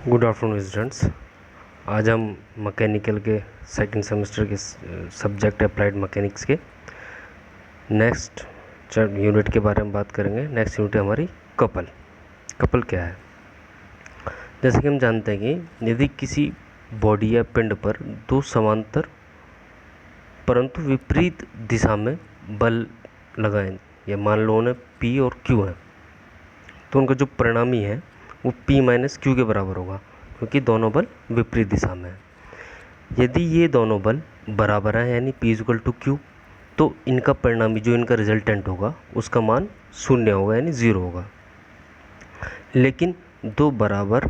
Good afternoon students. आज हम mechanical के सेकंड सेमेस्टर के सब्जेक्ट अप्लाइड मैकेनिक्स के नेक्स्ट यूनिट के बारे में बात करेंगे। नेक्स्ट यूनिट है हमारी कपल क्या है। जैसे कि हम जानते हैं कि यदि किसी बॉडी या पिंड पर दो समांतर परंतु विपरीत दिशा में बल लगाएं, या मान लो उन्हें P और Q है, तो उनका जो परिणामी है वो P माइनस Q के बराबर होगा, क्योंकि दोनों बल विपरीत दिशा में है। यदि ये दोनों बल बराबर हैं यानी P इक्वल टू Q, तो इनका परिणामी जो इनका रिजल्टेंट होगा उसका मान 0 होगा यानी 0 होगा। लेकिन दो बराबर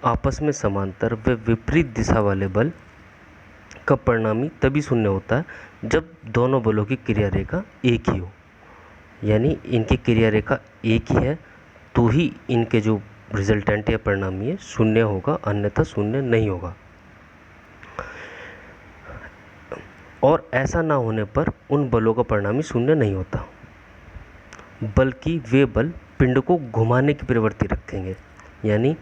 आपस में समांतर व विपरीत दिशा वाले बल का परिणामी तभी 0 होता है जब दोनों बलों की क्रिया रेखा एक ही हो, यानी इनकी क्रिया रेखा एक ही है तो ही इनके जो रिजल्टेंट या परिणामी है 0 होगा, अन्यथा 0 नहीं होगा। और ऐसा ना होने पर उन बलों का परिणामी 0 नहीं होता, बल्कि वे बल पिंड को घुमाने की प्रवृत्ति रखेंगे, यानी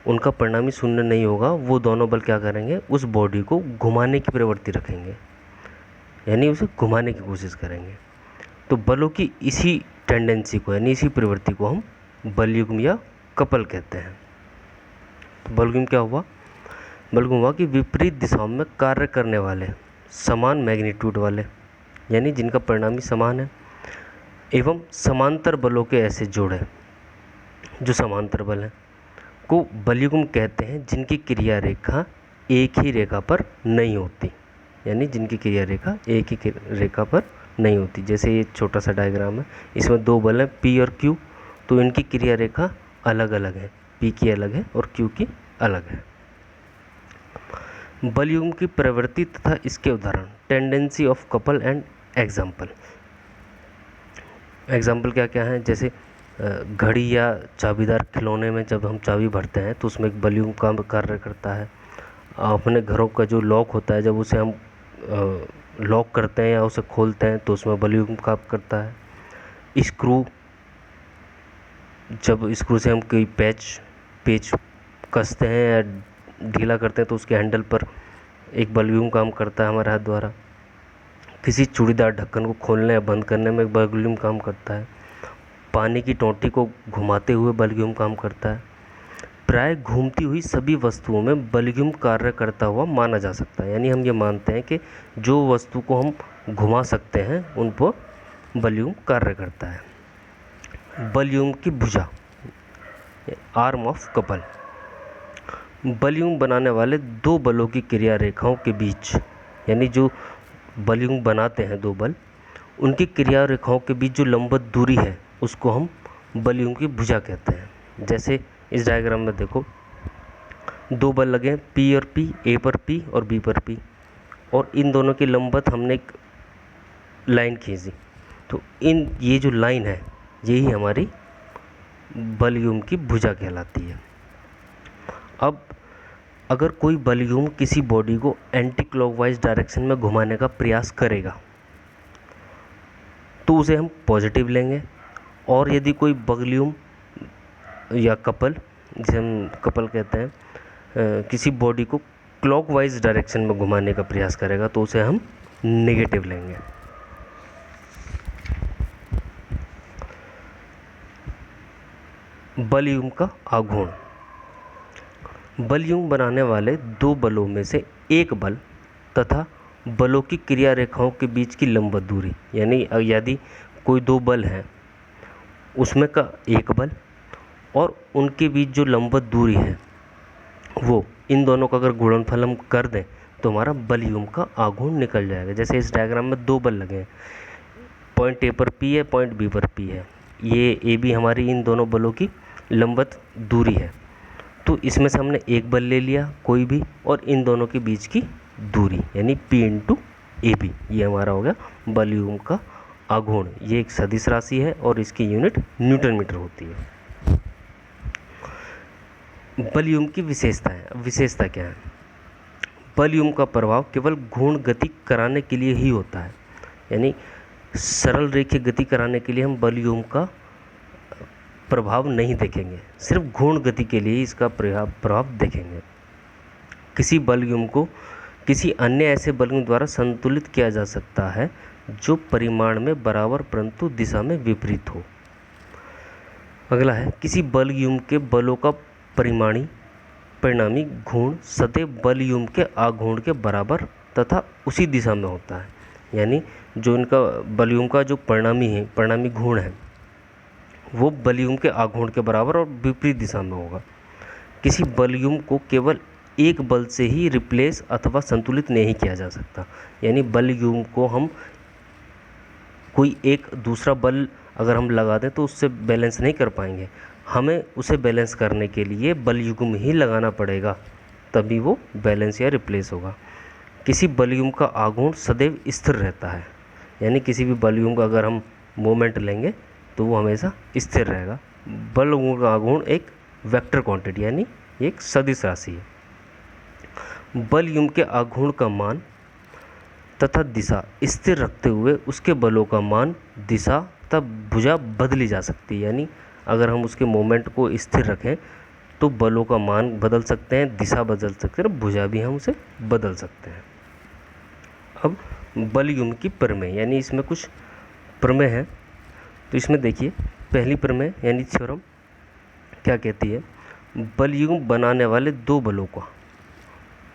उनका परिणामी 0 नहीं होगा। वो दोनों बल क्या करेंगे, उस बॉडी को घुमाने की प्रवृत्ति रखेंगे, यानी उसे घुमाने की कोशिश करेंगे। तो बलों की इसी टेंडेंसी को यानी इसी प्रवृत्ति को हम बलयुग्म या कपल कहते हैं। तो बलयुग्म क्या हुआ, बलयुग्म हुआ कि विपरीत दिशाओं में कार्य करने वाले समान मैग्नीट्यूड वाले, यानी जिनका परिणामी समान है, एवं समांतर बलों के ऐसे जोड़े जो समांतर बल हैं को बलयुग्म कहते हैं, जिनकी क्रिया रेखा एक ही रेखा पर नहीं होती, यानी जिनकी क्रिया रेखा एक ही रेखा पर नहीं होती। जैसे ये छोटा सा डायग्राम है, इसमें दो बल हैं P और Q, तो इनकी क्रिया रेखा अलग अलग है, P की अलग है और Q की अलग है। बलयुग्म की प्रवृत्ति तथा इसके उदाहरण, tendency of couple and example. Example क्या क्या है, जैसे घड़ी या चाबीदार खिलौने में जब हम चाबी भरते हैं तो उसमें एक बलयुग्म का कार्य करता है। अपने घरों का जो लॉक होता है, जब उसे हम लॉक करते हैं या उसे खोलते हैं तो उसमें बलयुग्म काम करता है। स्क्रू, जब स्क्रू से हम कोई पेच कसते हैं या ढीला करते हैं तो उसके हैंडल पर एक बलयुग्म काम करता है हमारे हाथ द्वारा। किसी चूड़ीदार ढक्कन को खोलने या बंद करने में एक बलयुग्म काम करता है। पानी की टोंटी को घुमाते हुए बलयुग्म काम करता है। प्राय घूमती हुई सभी वस्तुओं में बलयुग्म कार्य करता हुआ माना जा सकता है, यानी हम ये मानते हैं कि जो वस्तु को हम घुमा सकते हैं उन पर बलयुग्म कार्य करता है। बलयुग्म की भुजा, आर्म ऑफ कपल। बलयुग्म बनाने वाले दो बलों की क्रिया रेखाओं के बीच, यानी जो बलयुग्म बनाते हैं दो बल, उनकी क्रिया रेखाओं के बीच जो लंबवत दूरी है उसको हम बलयुग्म की भुजा कहते हैं। जैसे इस डायग्राम में देखो, दो बल लगे हैं P और P, A पर P और B पर P, और इन दोनों की लंबवत हमने एक लाइन खींची, तो ये जो लाइन है यही हमारी बलयुग्म की भुजा कहलाती है। अब अगर कोई बलयुग्म किसी बॉडी को एंटी क्लॉकवाइज डायरेक्शन में घुमाने का प्रयास करेगा तो उसे हम पॉजिटिव लेंगे, और यदि कोई बलयुग्म या कपल, जिसे हम कपल कहते हैं, किसी बॉडी को क्लॉकवाइज डायरेक्शन में घुमाने का प्रयास करेगा तो उसे हम नेगेटिव लेंगे। बलयुग्म का आघूर्ण। बलयुग्म बनाने वाले दो बलों में से एक बल तथा बलों की क्रिया रेखाओं के बीच की लंबवत दूरी, यानी यदि कोई दो बल हैं उसमें का एक बल और उनके बीच जो लंबवत दूरी है वो, इन दोनों का अगर गुणनफल हम कर दें तो हमारा बलयुग्म का आघूर्ण निकल जाएगा। जैसे इस डायग्राम में दो बल लगे हैं, पॉइंट A पर P है, पॉइंट B पर P है, ये AB हमारी इन दोनों बलों की लंबवत दूरी है। तो इसमें से हमने एक बल ले लिया कोई भी, और इन दोनों के बीच की दूरी यानी P इंटू AB, ये हमारा हो गया बलयुग्म का आघूर्ण। ये एक सदिश राशि है और इसकी यूनिट न्यूटन मीटर होती है। बलयुग्म की विशेषता क्या है। बलयुग्म का प्रभाव केवल घूर्ण गति कराने के लिए ही होता है, यानी सरल रेखीय गति कराने के लिए हम बलयुग्म का प्रभाव नहीं देखेंगे, सिर्फ घूर्ण गति के लिए इसका प्रभाव देखेंगे। किसी बलयुग्म को किसी अन्य ऐसे बलयुग्म द्वारा संतुलित किया जा सकता है जो परिमाण में बराबर परंतु दिशा में विपरीत हो। अगला है, किसी बलयुग्म के बलों का परिणामी घूर्ण सदैव बलयुग्म के आघूर्ण के बराबर तथा उसी दिशा में होता है। यानी जो इनका बलयुग्म का जो परिणामी घूर्ण है वो बलयुग्म के आघूर्ण के बराबर और विपरीत दिशा में होगा। किसी बलयुग्म को केवल एक बल से ही रिप्लेस अथवा संतुलित नहीं किया जा सकता। यानी बलयुग्म को हम कोई एक दूसरा बल अगर हम लगा दें तो उससे बैलेंस नहीं कर पाएंगे, हमें उसे बैलेंस करने के लिए बलयुग्म ही लगाना पड़ेगा, तभी वो बैलेंस या रिप्लेस होगा। किसी बलयुग्म का आघूर्ण सदैव स्थिर रहता है। यानी किसी भी बलयुग्म का अगर हम मोमेंट लेंगे तो वो हमेशा स्थिर रहेगा। बलयुग्म का आघूर्ण एक वेक्टर क्वांटिटी यानी एक सदिश राशि है। बलयुग्म के आघूर्ण का मान तथा दिशा स्थिर रखते हुए उसके बलों का मान, दिशा तथा भुजा बदली जा सकती है। यानी अगर हम उसके मोमेंट को स्थिर रखें तो बलों का मान बदल सकते हैं, दिशा बदल सकते हैं, भुजा भी हम उसे बदल सकते हैं। अब बलयुग्म की प्रमेय, यानी इसमें कुछ प्रमेय है। तो इसमें देखिए, पहली प्रमेय यानी थ्योरम क्या कहती है, बलयुग्म बनाने वाले दो बलों का,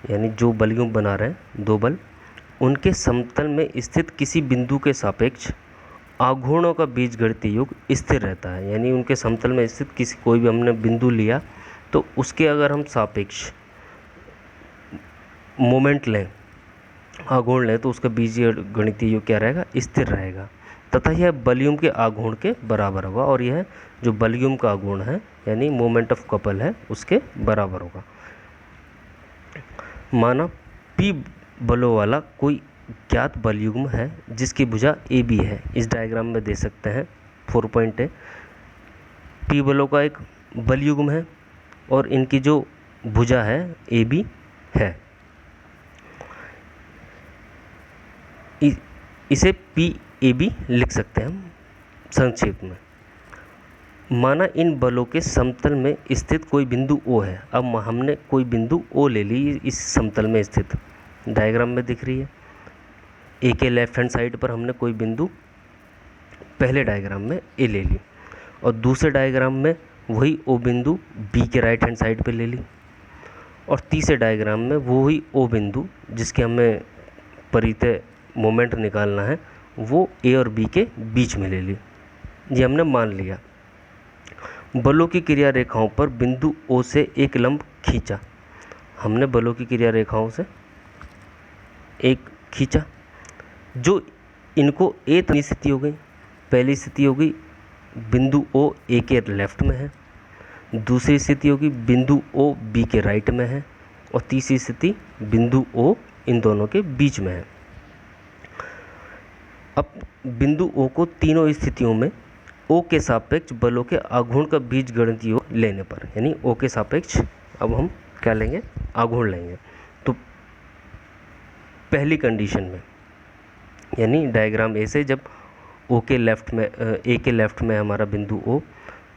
यानी जो बलयुग्म बना रहे हैं दो बल, उनके समतल में स्थित किसी बिंदु के सापेक्ष आघूर्णों का बीजगणितीय योग स्थिर रहता है। यानी उनके समतल में स्थित किसी कोई भी हमने बिंदु लिया तो उसके अगर हम सापेक्ष मोमेंट लें, आघूर्ण लें, तो उसका बीजगणितीय योग क्या रहेगा, स्थिर रहेगा तथा यह बलयुग्म के आघूर्ण के बराबर होगा। और यह जो बलयुग्म का आघूर्ण है यानी मोमेंट ऑफ कपल है उसके बराबर होगा। माना P बलों वाला कोई ज्ञात बलयुग्म है जिसकी भुजा AB है। इस डायग्राम में दे सकते हैं 4 पॉइंट है। P बलों का एक बलयुग्म है और इनकी जो भुजा है AB है। इसे PAB लिख सकते हैं हम संक्षेप में। माना इन बलों के समतल में स्थित कोई बिंदु O है। अब हमने कोई बिंदु O ले ली, इस समतल में स्थित डायग्राम में दिख रही है। A के लेफ्ट हैंड साइड पर हमने कोई बिंदु पहले डायग्राम में A ले ली और दूसरे डायग्राम में वही O बिंदु B के राइट हैंड साइड पर ले ली और तीसरे डायग्राम में वही O बिंदु जिसके हमें परितः मोमेंट निकालना है वो A और B के बीच में ले ली। ये हमने मान लिया। बलों की क्रिया रेखाओं पर बिंदु O से एक लंब खींचा। हमने बलों की क्रिया रेखाओं से एक खींचा जो इनको A तक स्थिति हो गई। पहली स्थिति होगी बिंदु O A के लेफ्ट में है, दूसरी स्थिति होगी बिंदु O B के राइट में है और तीसरी स्थिति बिंदु O इन दोनों के बीच में है। अब बिंदु O को तीनों स्थितियों में O के सापेक्ष बलों के आघूर्ण का बीजगणितीय योग लेने पर, यानी O के सापेक्ष अब हम क्या लेंगे, आघूर्ण लेंगे। तो पहली कंडीशन में यानी डायग्राम A से जब O के लेफ्ट में A के लेफ्ट में हमारा बिंदु O,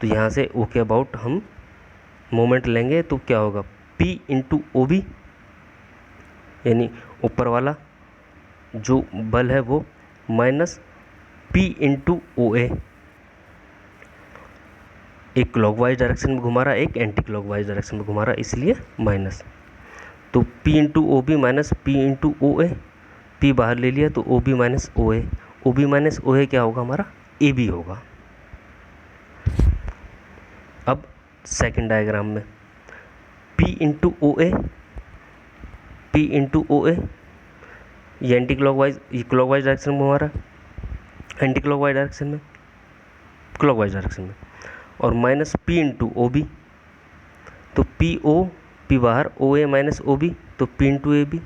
तो यहाँ से O के अबाउट हम मोमेंट लेंगे तो क्या होगा, P इंटू OB, यानी ऊपर वाला जो बल है वो माइनस P इंटू OA। एक क्लॉकवाइज डायरेक्शन में घुमा रहा, एक एंटी क्लॉकवाइज डायरेक्शन में घुमा रहा, इसलिए माइनस। तो P into OB minus P into OA, P बाहर ले लिया तो OB minus OA, OB minus OA क्या होगा हमारा, AB होगा। अब सेकंड डायग्राम में P into OA, P into OA, ये एंटी क्लॉकवाइज, ये क्लॉकवाइज डायरेक्शन में घुमा रहा, एंटी क्लॉकवाइज डायरेक्शन में, क्लॉकवाइज डायरेक्शन में, और माइनस P इंटू OB, तो PO, P बाहर, OA माइनस OB, तो P इंटू AB।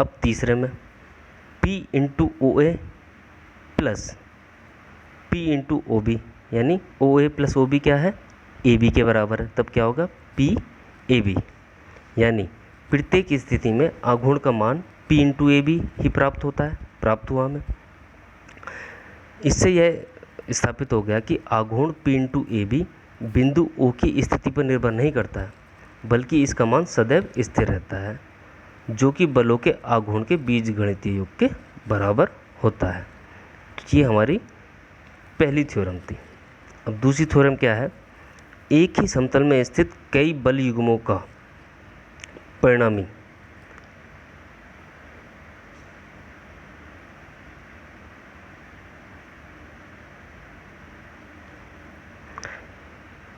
अब तीसरे में P into OA plus P into OB, यानी OA प्लस OB क्या है, AB के बराबर है, तब क्या होगा PAB। यानी प्रत्येक स्थिति में आघूर्ण का मान P इंटू AB ही प्राप्त होता है, प्राप्त हुआ हमें। इससे यह स्थापित हो गया कि आघूर्ण P इंटू ए बी बिंदु O की स्थिति पर निर्भर नहीं करता है, बल्कि इसका मान सदैव स्थिर रहता है, जो कि बलों के आघूर्ण के बीजगणितीय योग के बराबर होता है। तो ये हमारी पहली थ्योरम थी। अब दूसरी थ्योरम क्या है? एक ही समतल में स्थित कई बल युग्मों का परिणामी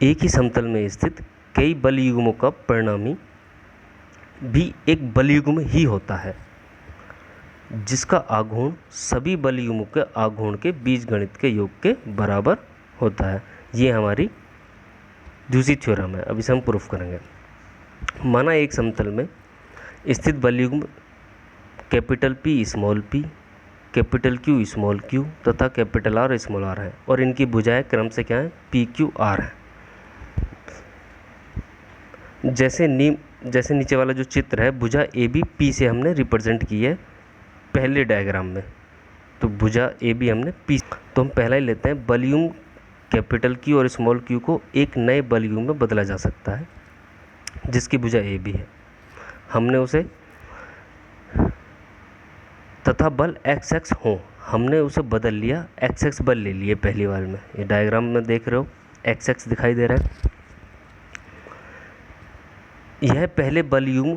एक ही समतल में स्थित कई बल युग्मों का परिणामी भी एक बल युग्म ही होता है, जिसका आघूर्ण सभी बल युग्मों के आघूर्ण के बीजगणित के योग के बराबर होता है। ये हमारी दूसरी थ्योरम है। अब इसे हम प्रूफ करेंगे। माना एक समतल में स्थित बल युग्म capital P small p, capital Q small q तथा कैपिटल R स्मॉल r है, और इनकी भुजाएं क्रम से क्या है? P Q R है। जैसे नीचे वाला जो चित्र है, भुजा ए बी पी से हमने रिप्रेजेंट की है पहले डायग्राम में, तो भुजा ए बी हमने पी, तो हम पहला ही लेते हैं। बलयुग्म कैपिटल Q और स्मॉल q को एक नए बलयुग्म में बदला जा सकता है जिसकी भुजा ए बी है। हमने उसे तथा बल एक्स एक्स हो, हमने उसे बदल लिया, एक्स एक्स बल ले लिए पहली बार में। ये डायग्राम में देख रहे हो एक्स एक्स दिखाई दे रहा है। यह पहले बल युग्म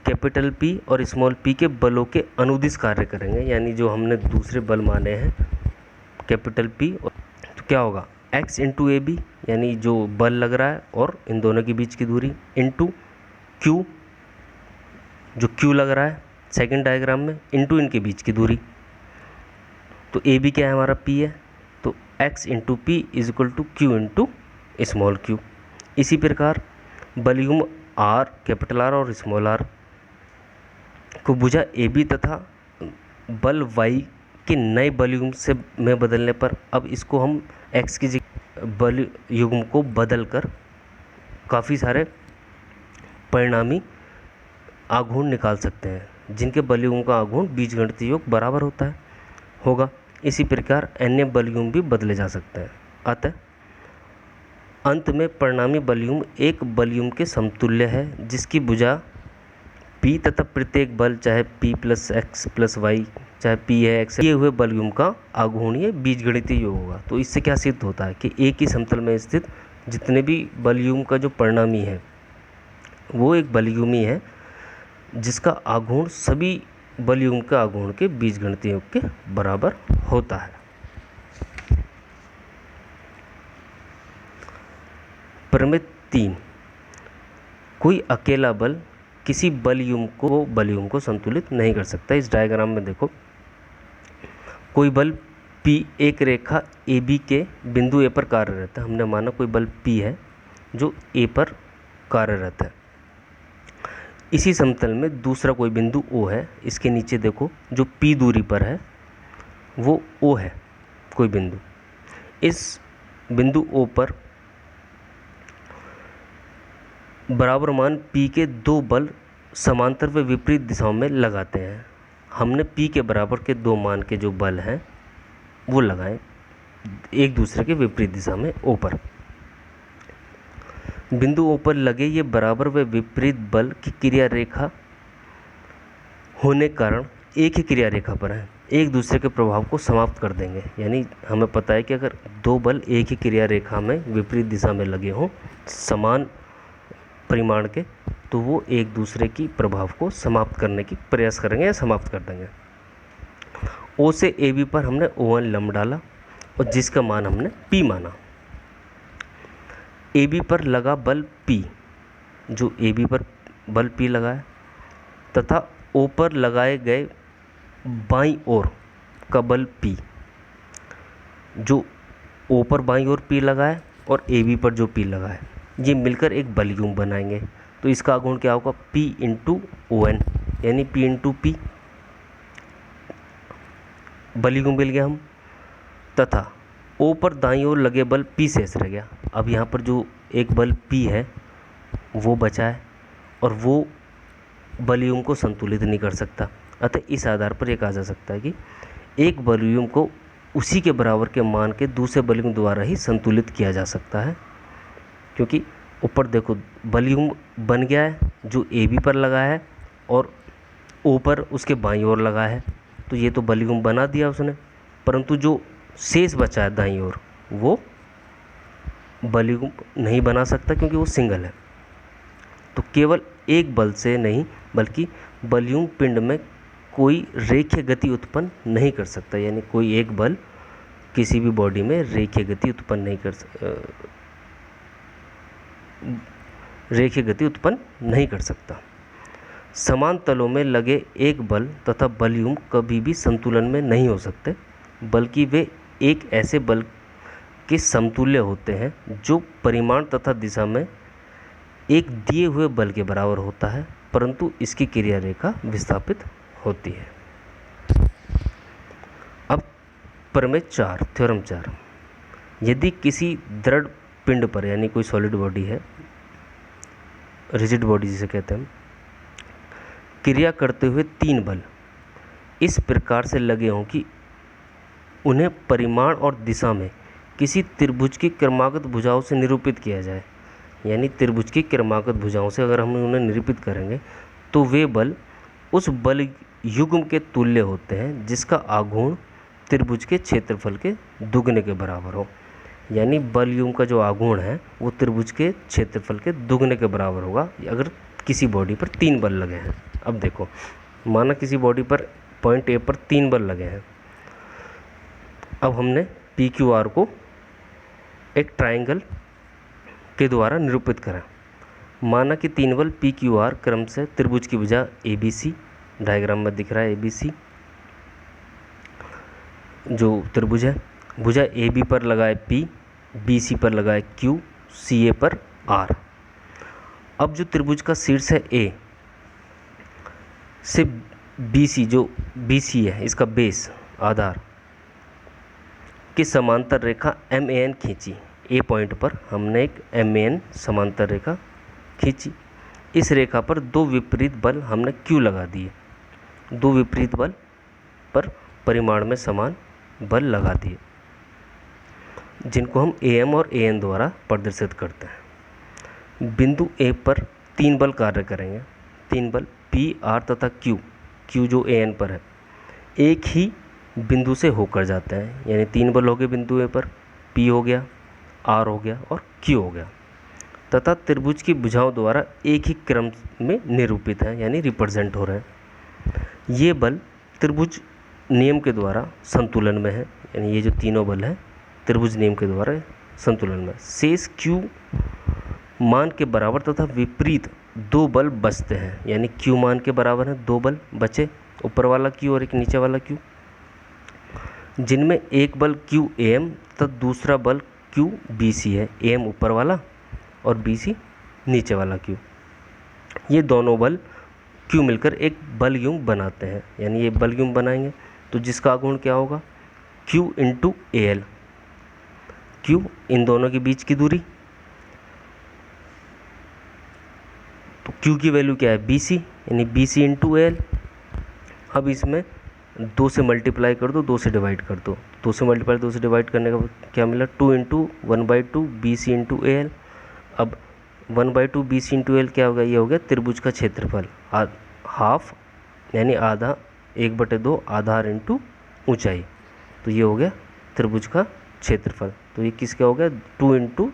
कैपिटल P और स्मॉल p के बलों के अनुदिश कार्य करेंगे, यानी जो हमने दूसरे बल माने हैं कैपिटल P, तो क्या होगा? x इंटू ए बी, यानी जो बल लग रहा है और इन दोनों के बीच की दूरी, इंटू Q, जो Q लग रहा है सेकंड डायग्राम में, इंटू इनके बीच की दूरी। तो ए बी क्या है? हमारा P है, तो x into P is equal to Q into small q। इसी प्रकार बल युग्म R कैपिटल R और स्मॉल r को भुजा ए बी तथा बल y के नए बल युग्म से में बदलने पर अब इसको हम x की जगह बल युग्म को बदल कर काफ़ी सारे परिणामी आघूर्ण निकाल सकते हैं, जिनके बल युग्म का आघूर्ण बीजगणितीय योग बराबर होगा। इसी प्रकार अन्य बल युग्म भी बदले जा सकते हैं। अतः अंत में परिणामी बल युग्म एक बल युग्म के समतुल्य है, जिसकी भुजा P तथा प्रत्येक बल, चाहे P plus X plus Y, चाहे P है x, ये हुए बल युग्म का आघूर्णीय बीजगणितीय योग होगा। तो इससे क्या सिद्ध होता है कि एक ही समतल में स्थित जितने भी बल युग्म का जो परिणामी है वो एक बल युग्म ही है, जिसका आघूर्ण सभी बल युग्म के आघूर्ण के बीजगणितीय योग के बराबर होता है। प्रमेय 3, कोई अकेला बल किसी बल युग्म को संतुलित नहीं कर सकता। इस डायग्राम में देखो, कोई बल P एक रेखा AB के बिंदु A पर कार्यरत है। हमने माना कोई बल P है जो A पर कार्यरत है। इसी समतल में दूसरा कोई बिंदु O है, इसके नीचे देखो जो P दूरी पर है वो O है कोई बिंदु। इस बिंदु O पर बराबर मान P के दो बल समांतर व विपरीत दिशाओं में लगाते हैं। हमने P के बराबर के दो मान के जो बल हैं वो लगाएं एक दूसरे के विपरीत दिशा में O पर। बिंदु O पर लगे ये बराबर व विपरीत बल की क्रिया रेखा होने कारण एक ही क्रिया रेखा पर हैं, एक दूसरे के प्रभाव को समाप्त कर देंगे। यानी हमें पता है कि अगर दो बल एक ही क्रिया रेखा में विपरीत दिशा में लगे हों समान परिमाण के, तो वो एक दूसरे की प्रभाव को समाप्त करने की प्रयास करेंगे या समाप्त कर देंगे। O से AB पर हमने O1 लंब डाला और जिसका मान हमने P माना। AB पर लगा बल P, जो AB पर बल P लगा है, तथा O पर लगाए गए बाईं ओर का बल P, जो O पर बाईं ओर P लगा है और AB पर जो P लगा है, ये मिलकर एक बल युग्म बनाएंगे। तो इसका आघूर्ण क्या होगा? P इंटू ON, यानी P इंटू P बल युग्म मिल गया हम, तथा O पर दाईं ओर लगे बल P शेष रह गया। अब यहाँ पर जो एक बल P है वो बचा है और वो बल युग्म को संतुलित नहीं कर सकता। अतः इस आधार पर यह कहा जा सकता है कि एक बल युग्म को उसी के बराबर के मान के दूसरे बलयुग्म द्वारा ही संतुलित किया जा सकता है। क्योंकि ऊपर देखो बलयुग्म बन गया है जो ए बी पर लगा है और ओ पर उसके बाईं ओर लगा है, तो ये तो बलयुग्म बना दिया उसने, परंतु जो शेष बचा है दाईं ओर वो बलयुग्म नहीं बना सकता क्योंकि वो सिंगल है। तो केवल एक बल से नहीं बल्कि बलयुग्म पिंड में कोई रेखीय गति उत्पन्न नहीं कर सकता, यानी कोई एक बल किसी भी बॉडी में रेखीय गति उत्पन्न नहीं कर सकता। समान तलों में लगे एक बल तथा बलयुग्म कभी भी संतुलन में नहीं हो सकते, बल्कि वे एक ऐसे बल के समतुल्य होते हैं जो परिमाण तथा दिशा में एक दिए हुए बल के बराबर होता है, परंतु इसकी क्रिया रेखा विस्थापित होती है। अब प्रमेय 4 थ्योरम 4, यदि किसी दृढ़ पिंड पर यानी कोई सॉलिड बॉडी है, रिजिड बॉडी जिसे कहते हैं, क्रिया करते हुए तीन बल इस प्रकार से लगे हों कि उन्हें परिमाण और दिशा में किसी त्रिभुज की क्रमागत भुजाओं से निरूपित किया जाए, यानी त्रिभुज की क्रमागत भुजाओं से अगर हम उन्हें निरूपित करेंगे तो वे बल उस बल युग्म के तुल्य होते हैं जिसका आघूर्ण त्रिभुज के क्षेत्रफल के दुगने के बराबर हो। यानी बल युग्म का जो आघूर्ण है वो त्रिभुज के क्षेत्रफल के दुगने के बराबर होगा अगर किसी बॉडी पर तीन बल लगे हैं। अब देखो, माना किसी बॉडी पर पॉइंट ए पर तीन बल लगे हैं। अब हमने पी क्यू आर को एक ट्राइंगल के द्वारा निरूपित करा। माना कि तीन बल पी क्यू आर क्रम से त्रिभुज की भुजा ए बी सी, डायग्राम में दिख रहा है ए बी सी जो त्रिभुज है, भुजा ए बी पर लगाए पी, बी सी पर लगाए क्यू, सी ए पर आर। अब जो त्रिभुज का शीर्ष है ए से बी सी, जो बी सी है इसका बेस आधार की समांतर रेखा एम ए एन खींची। ए पॉइंट पर हमने एक एम ए एन समांतर रेखा खींची। इस रेखा पर दो विपरीत बल हमने क्यू लगा दिए, दो विपरीत बल पर परिमाण में समान बल लगा दिए, जिनको हम ए एम और ए एन द्वारा प्रदर्शित करते हैं। बिंदु ए पर तीन बल कार्य करेंगे। तीन बल पी, आर तथा क्यू, क्यू जो ए एन पर है, एक ही बिंदु से होकर जाते हैं। यानी तीन बल हो गए बिंदु ए पर, पी हो गया, आर हो गया और क्यू हो गया, तथा त्रिभुज की भुजाओं द्वारा एक ही क्रम में निरूपित हैं, यानी रिप्रेजेंट हो रहे हैं। ये बल त्रिभुज नियम के द्वारा संतुलन में है, यानी ये जो तीनों बल हैं त्रिभुज नियम के द्वारा संतुलन में। शेष क्यू मान के बराबर तथा विपरीत दो बल बचते हैं, यानी क्यू मान के बराबर हैं दो बल बचे, ऊपर वाला क्यू और एक नीचे वाला क्यू, जिनमें एक बल क्यू ए एम तथा दूसरा बल क्यू बी सी है। ए एम ऊपर वाला और बी सी नीचे वाला क्यू। ये दोनों बल क्यू मिलकर एक बल युग्म बनाते हैं, यानी ये बल युग्म बनाएंगे तो जिसका आघूर्ण क्या होगा, Q into A L. Q इन दोनों के बीच की दूरी, तो क्यू की वैल्यू क्या है बी सी, यानी B C into A L. अब इसमें दो से मल्टीप्लाई कर दो, दो से डिवाइड कर दो, दो से मल्टीप्लाई दो से डिवाइड करने का क्या मिला, two into one by two B C into A L. अब one by two B C into L क्या होगा, ये हो गया त्रिभुज का क्षेत्रफल, हाफ यानी आधा, एक बटे दो आधार इंटू ऊंचाई, तो ये हो गया त्रिभुज का क्षेत्रफल। तो ये किसका हो गया, टू इंटू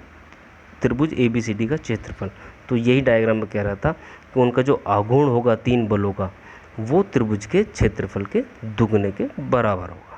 त्रिभुज ए बी सी डी का क्षेत्रफल। तो यही डायग्राम में कह रहा था कि उनका जो आघूर्ण होगा तीन बलों का वो त्रिभुज के क्षेत्रफल के दुगने के बराबर होगा।